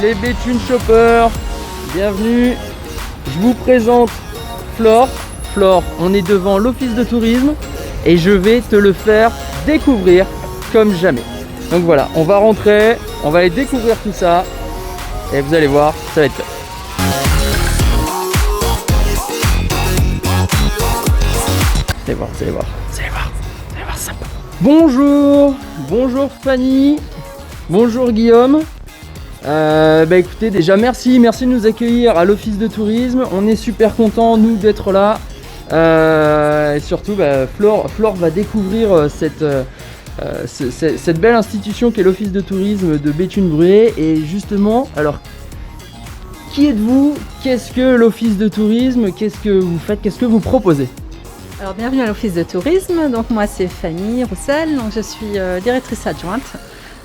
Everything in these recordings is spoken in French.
les Béthune Shoppers, bienvenue. Je vous présente Flore. Flore, on est devant l'office de tourisme et je vais te le faire découvrir comme jamais. Donc voilà, on va rentrer, on va aller découvrir tout ça et vous allez voir, ça va être top. Vous allez voir, vous allez voir, vous allez voir, vous allez voir, c'est sympa. Bonjour, bonjour Fanny, bonjour Guillaume. Écoutez, déjà merci de nous accueillir à l'office de tourisme. On est super contents nous d'être là. Et surtout, Flore va découvrir cette belle institution qu'est l'office de tourisme de Béthune-Bruay. Et justement, alors, qui êtes-vous? Qu'est-ce que l'office de tourisme? Qu'est-ce que vous faites? Qu'est-ce que vous proposez? Alors bienvenue à l'office de tourisme, donc moi c'est Fanny Roussel, donc je suis directrice adjointe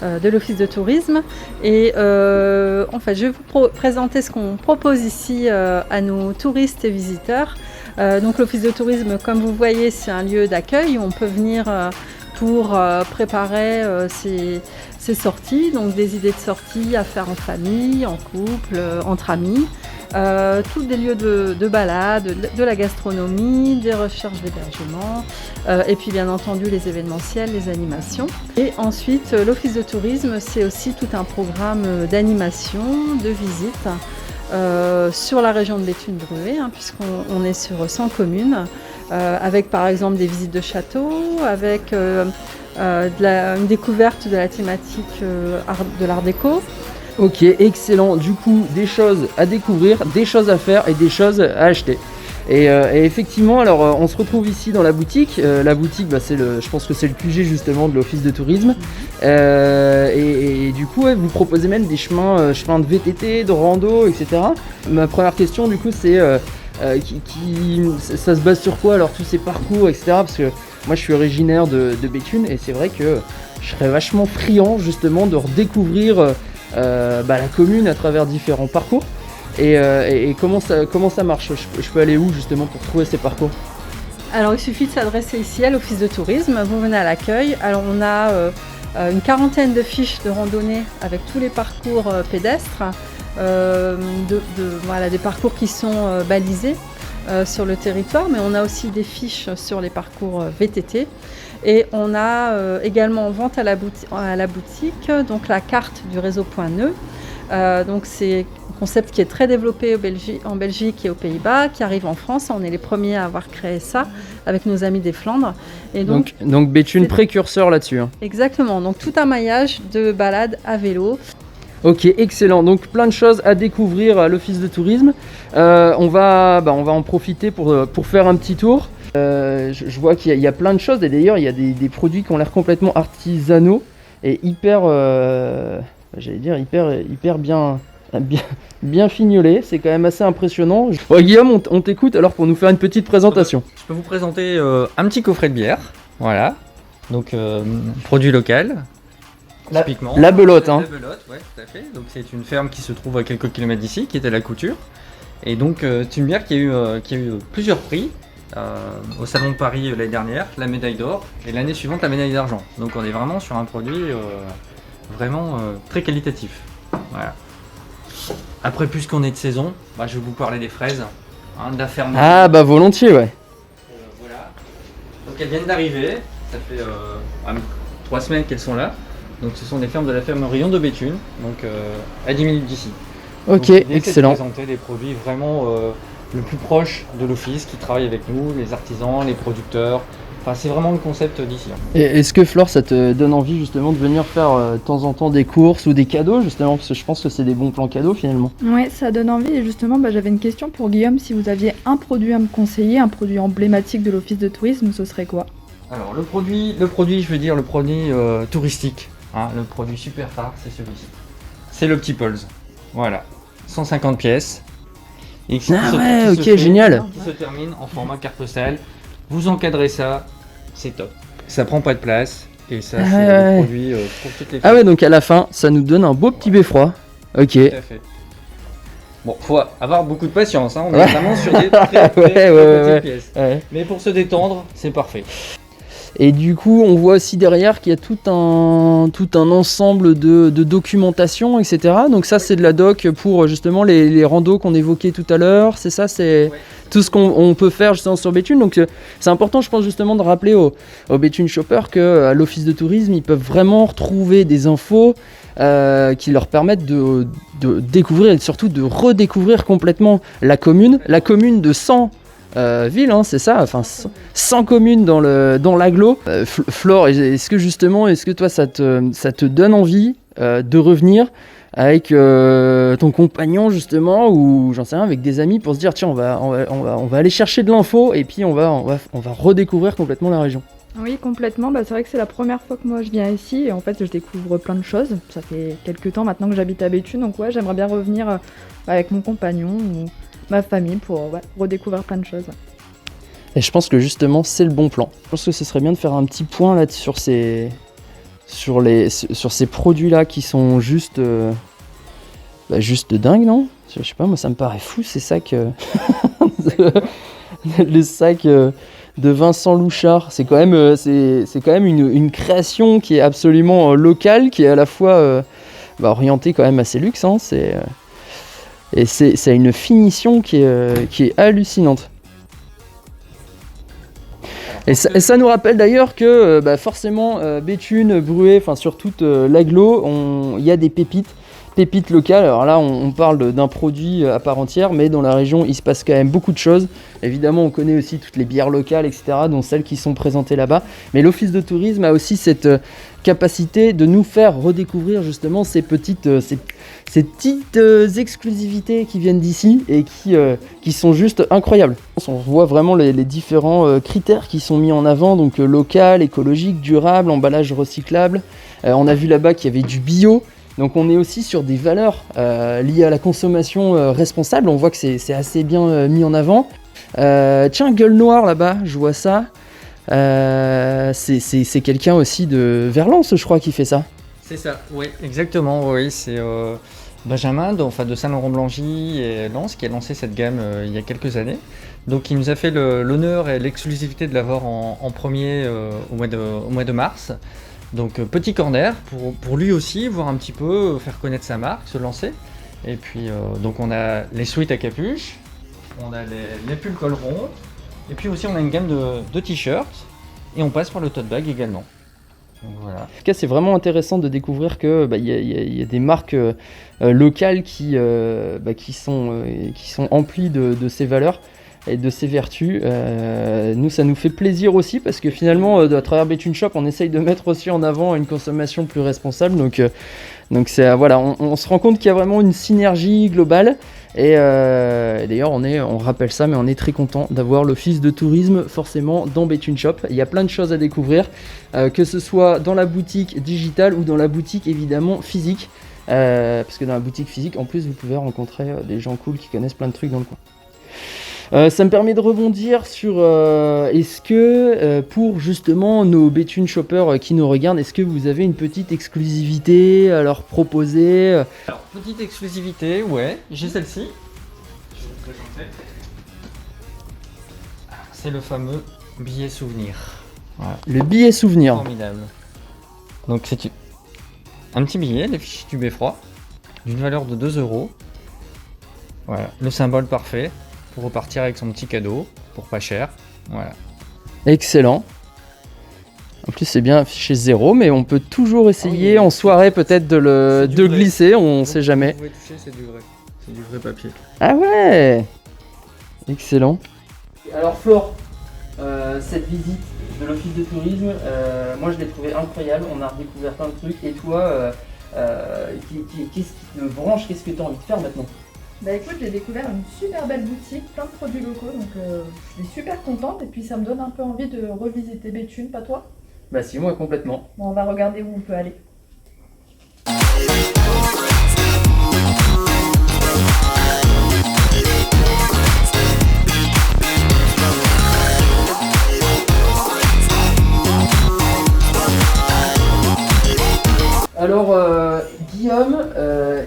de l'office de tourisme et je vais vous présenter ce qu'on propose ici à nos touristes et visiteurs. Donc l'office de tourisme, comme vous voyez, c'est un lieu d'accueil où on peut venir pour préparer ses sorties, donc des idées de sorties à faire en famille, en couple, entre amis. Tous des lieux de balade, de la gastronomie, des recherches d'hébergement et puis bien entendu les événementiels, les animations. Et ensuite l'office de tourisme, c'est aussi tout un programme d'animation, de visite sur la région de Béthune-Bruay, puisqu'on est sur 100 communes, avec par exemple des visites de châteaux, avec une découverte de la thématique de l'art déco. Ok, excellent. Du coup, des choses à découvrir, des choses à faire et des choses à acheter. Et effectivement, alors on se retrouve ici dans la boutique. La boutique, je pense que c'est le QG justement de l'office de tourisme. Et du coup, vous proposez même des chemins de VTT, de rando, etc. Ma première question, du coup, c'est ça se base sur quoi alors tous ces parcours, etc. Parce que moi, je suis originaire de Béthune et c'est vrai que je serais vachement friand justement de redécouvrir la commune à travers différents parcours et comment ça marche. Je peux aller où justement pour trouver ces parcours? Alors il suffit de s'adresser ici à l'office de tourisme, vous venez à l'accueil. Alors on a une quarantaine de fiches de randonnée avec tous les parcours pédestres, des parcours qui sont balisés sur le territoire, mais on a aussi des fiches sur les parcours VTT. Et on a également en vente à la boutique donc la carte du réseau Point Nœud. Donc c'est un concept qui est très développé en Belgique et aux Pays-Bas, qui arrive en France. On est les premiers à avoir créé ça avec nos amis des Flandres. Et donc Béthune précurseur là-dessus. Exactement, donc tout un maillage de balades à vélo. Ok, excellent. Donc plein de choses à découvrir à l'office de tourisme. On va en profiter pour faire un petit tour. Je vois qu'il y a plein de choses et d'ailleurs il y a des produits qui ont l'air complètement artisanaux et hyper bien fignolés. C'est quand même assez impressionnant. Guillaume, on t'écoute alors pour nous faire une petite présentation. Je peux vous présenter un petit coffret de bière, voilà, donc produit local. Typiquement. La belote, hein. La belote, ouais, tout à fait. Donc c'est une ferme qui se trouve à quelques kilomètres d'ici, qui est à la Couture. Et donc c'est une bière qui a eu plusieurs prix. Au Salon de Paris l'année dernière, la médaille d'or, et l'année suivante la médaille d'argent. Donc on est vraiment sur un produit vraiment très qualitatif. Voilà. Après, puisqu'on est de saison, je vais vous parler des fraises, de la ferme. Ah volontiers, ouais. Voilà. Donc elles viennent d'arriver, ça fait 3 semaines qu'elles sont là. Donc ce sont des fermes de la ferme Rion de Béthune, donc à 10 minutes d'ici. Ok, donc, excellent. C'est de présenter des produits vraiment le plus proche de l'office qui travaille avec nous, les artisans, les producteurs. Enfin, c'est vraiment le concept d'ici. Et est-ce que Flore, ça te donne envie justement de venir faire de temps en temps des courses ou des cadeaux justement, parce que je pense que c'est des bons plans cadeaux finalement. Ouais, ça donne envie et justement j'avais une question pour Guillaume, si vous aviez un produit à me conseiller, un produit emblématique de l'office de tourisme, ce serait quoi? Alors le produit, je veux dire le produit touristique, le produit super rare, c'est celui-ci. C'est le petit Pulse, voilà, 150 pièces. Et génial. Qui se termine en format carte postale. Vous encadrez ça, c'est top. Ça prend pas de place et ça c'est le produit pour toutes les filles. Ah ouais, donc à la fin, ça nous donne un beau petit beffroi. Ok. Tout à fait. Bon, faut avoir beaucoup de patience, on est vraiment sur des très petites pièces. Ouais. Mais pour se détendre, c'est parfait. Et du coup, on voit aussi derrière qu'il y a tout un ensemble de documentation, etc. Donc ça, c'est de la doc pour justement les randos qu'on évoquait tout à l'heure. C'est ça, c'est tout ce qu'on peut faire justement sur Béthune. Donc c'est important, je pense justement, de rappeler aux Béthune Shoppers qu'à l'office de tourisme, ils peuvent vraiment retrouver des infos qui leur permettent de découvrir et surtout de redécouvrir complètement la commune de 100 villes, hein, c'est ça, enfin 100 communes dans l'agglo. Flore, est-ce que toi ça te donne envie de revenir avec ton compagnon justement, ou j'en sais rien, avec des amis pour se dire tiens on va aller chercher de l'info et puis on va redécouvrir complètement la région? Oui, complètement. Bah, c'est vrai que c'est la première fois que moi je viens ici et en fait je découvre plein de choses. Ça fait quelques temps maintenant que j'habite à Béthune, donc ouais, j'aimerais bien revenir avec mon compagnon ou ma famille pour redécouvrir plein de choses. Et je pense que justement c'est le bon plan. Je pense que ce serait bien de faire un petit point là sur ces produits là qui sont juste dingues, non? Je sais pas, moi ça me paraît fou ces sacs les sacs de Vincent Louchard. C'est quand même une création qui est absolument locale, qui est à la fois orientée quand même assez luxe, hein, et c'est une finition qui est hallucinante. Et ça nous rappelle d'ailleurs que forcément Béthune, Bruay, enfin sur toute l'agglo, il y a des pépites locales. Alors là on parle d'un produit à part entière, mais dans la région il se passe quand même beaucoup de choses. Évidemment on connaît aussi toutes les bières locales, etc., dont celles qui sont présentées là-bas, mais l'office de tourisme a aussi cette capacité de nous faire redécouvrir justement ces petites exclusivités qui viennent d'ici et qui sont juste incroyables. On voit vraiment les différents critères qui sont mis en avant, donc local, écologique, durable, emballage recyclable. On a vu là-bas qu'il y avait du bio. Donc on est aussi sur des valeurs liées à la consommation responsable. On voit que c'est assez bien mis en avant. Tiens, Gueule Noire là-bas, je vois ça. C'est quelqu'un aussi de Verlance, je crois, qui fait ça. C'est ça, oui, exactement. Oui, c'est Benjamin de Saint-Laurent-Blangy et Lens qui a lancé cette gamme il y a quelques années. Donc il nous a fait l'honneur et l'exclusivité de l'avoir en premier au mois de mars. Donc petit corner pour lui aussi voir un petit peu, faire connaître sa marque, se lancer. Et puis donc on a les sweats à capuche, on a les pulls col rond, et puis aussi on a une gamme de t-shirts, et on passe par le tote bag également. Donc voilà. En tout cas c'est vraiment intéressant de découvrir que y a des marques locales qui sont emplies de ces valeurs et de ses vertus. Nous ça nous fait plaisir aussi parce que finalement à travers Béthune Shop on essaye de mettre aussi en avant une consommation plus responsable, donc c'est voilà, on se rend compte qu'il y a vraiment une synergie globale et d'ailleurs on rappelle ça, mais on est très content d'avoir l'office de tourisme forcément dans Béthune Shop. Il y a plein de choses à découvrir, que ce soit dans la boutique digitale ou dans la boutique évidemment physique, parce que dans la boutique physique en plus vous pouvez rencontrer des gens cool qui connaissent plein de trucs dans le coin. Ça me permet de rebondir sur est-ce que pour justement nos Béthune Shoppers qui nous regardent, est-ce que vous avez une petite exclusivité à leur proposer? Alors, petite exclusivité, ouais, j'ai celle-ci. Je vais vous présenter. C'est le fameux billet souvenir. Voilà. Le billet souvenir. Formidable. Donc c'est un petit billet, les fichiers du beffroi, d'une valeur de 2 €. Voilà, le symbole parfait pour repartir avec son petit cadeau pour pas cher. Voilà. Excellent. En plus c'est bien affiché 0, mais on peut toujours essayer en soirée peut-être de glisser, on sait jamais. Vous pouvez toucher, c'est du vrai papier. Ah ouais. Excellent. Alors Flore, cette visite de l'office de tourisme, moi je l'ai trouvée incroyable, on a redécouvert plein de trucs, et toi, qu'est-ce qui te branche, qu'est-ce que tu as envie de faire maintenant? Bah écoute, j'ai découvert une super belle boutique, plein de produits locaux, donc je suis super contente et puis ça me donne un peu envie de revisiter Béthune, pas toi? Bah si, moi complètement. Bon, on va regarder où on peut aller. Alors Guillaume,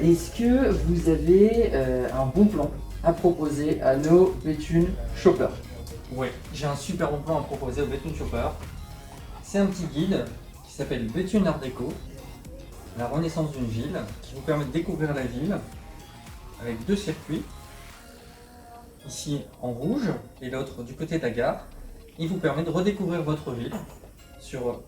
est-ce que vous avez un bon plan à proposer à nos Béthune Shoppers? Oui, j'ai un super bon plan à proposer aux Béthune Shoppers. C'est un petit guide qui s'appelle Béthune Art Déco, la renaissance d'une ville, qui vous permet de découvrir la ville avec 2 circuits. Ici en rouge et l'autre du côté de la gare. Il vous permet de redécouvrir votre ville sur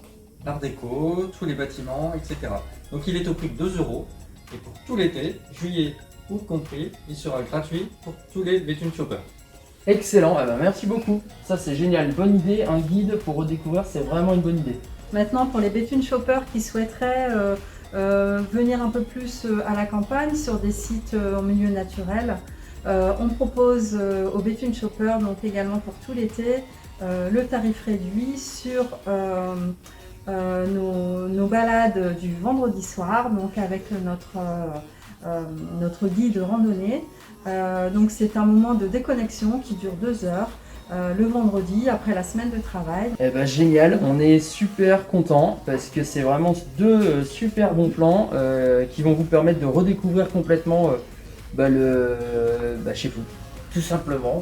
l'art déco, tous les bâtiments, etc. Donc il est au prix de 2 € et pour tout l'été, juillet, août compris, il sera gratuit pour tous les Béthune Shoppers. Excellent, eh ben, merci beaucoup. Ça c'est génial, bonne idée, un guide pour redécouvrir, c'est vraiment une bonne idée. Maintenant, pour les Béthune Shoppers qui souhaiteraient venir un peu plus à la campagne, sur des sites en milieu naturel, on propose aux Béthune Shoppers, donc également pour tout l'été, le tarif réduit sur nos balades du vendredi soir, donc avec notre guide randonnée. Donc c'est un moment de déconnexion qui dure 2 heures. Le vendredi après la semaine de travail. Eh ben génial, on est super content parce que c'est vraiment 2 super bons plans qui vont vous permettre de redécouvrir complètement chez vous, tout simplement.